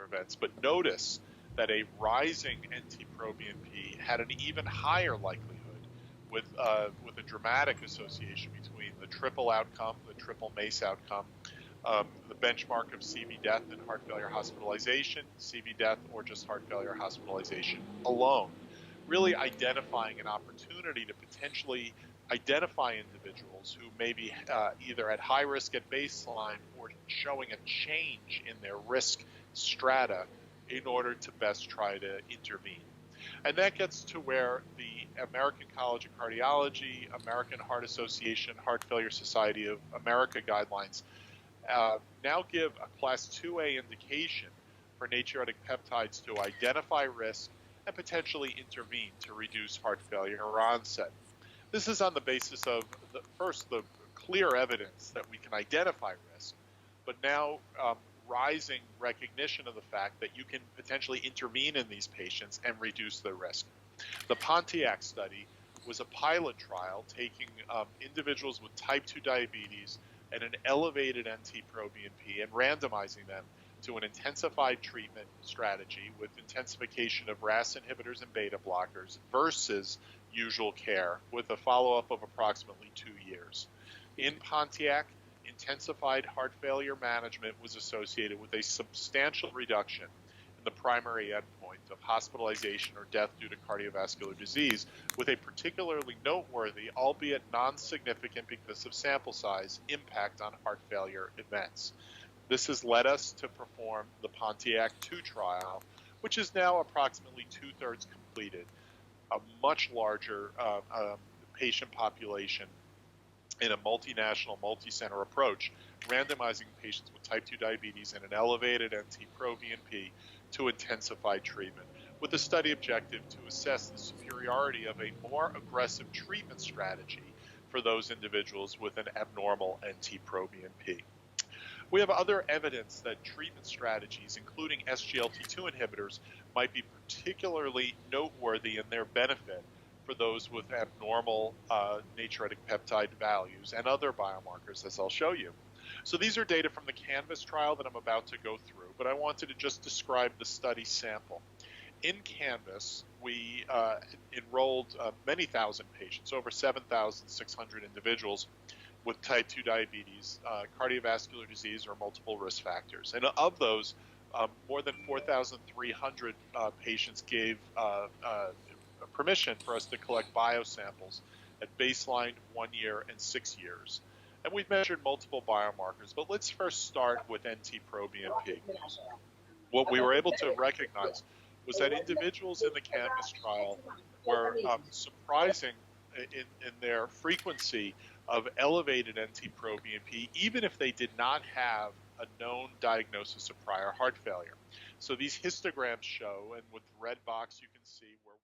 events. But notice that a rising NT-proBNP had an even higher likelihood with a dramatic association between the triple outcome, the triple MACE outcome, the benchmark of CV death and heart failure hospitalization, CV death or just heart failure hospitalization alone. Really identifying an opportunity to potentially identify individuals who may be either at high risk at baseline or showing a change in their risk strata in order to best try to intervene. And that gets to where the American College of Cardiology, American Heart Association, Heart Failure Society of America guidelines now give a Class 2A indication for natriuretic peptides to identify risk and potentially intervene to reduce heart failure or onset. This is on the basis of, the clear evidence that we can identify risk, but now rising recognition of the fact that you can potentially intervene in these patients and reduce their risk. The Pontiac study was a pilot trial taking individuals with type 2 diabetes and an elevated NT-proBNP and randomizing them to an intensified treatment strategy with intensification of RAS inhibitors and beta blockers versus usual care with a follow-up of approximately 2 years. In Pontiac, intensified heart failure management was associated with a substantial reduction in the primary endpoint of hospitalization or death due to cardiovascular disease, with a particularly noteworthy, albeit non-significant because of sample size, impact on heart failure events. This has led us to perform the Pontiac 2 trial, which is now approximately 2/3 completed, a much larger patient population in a multinational, multi-center approach, randomizing patients with type 2 diabetes and an elevated NT-proBNP to intensified treatment, with the study objective to assess the superiority of a more aggressive treatment strategy for those individuals with an abnormal NT-proBNP. We have other evidence that treatment strategies, including SGLT2 inhibitors, might be particularly noteworthy in their benefit for those with abnormal natriuretic peptide values and other biomarkers, as I'll show you. So these are data from the Canvas trial that I'm about to go through, but I wanted to just describe the study sample. In Canvas, we enrolled many thousand patients, over 7,600 individuals with type 2 diabetes, cardiovascular disease, or multiple risk factors. And of those, more than 4,300 patients gave permission for us to collect biosamples at baseline, 1 year, and 6 years. And we've measured multiple biomarkers, but let's first start with NT-proBNP. What we were able to recognize was that individuals in the Canvas trial were surprising in their frequency of elevated NT-proBNP, even if they did not have a known diagnosis of prior heart failure. So these histograms show, and with the red box you can see where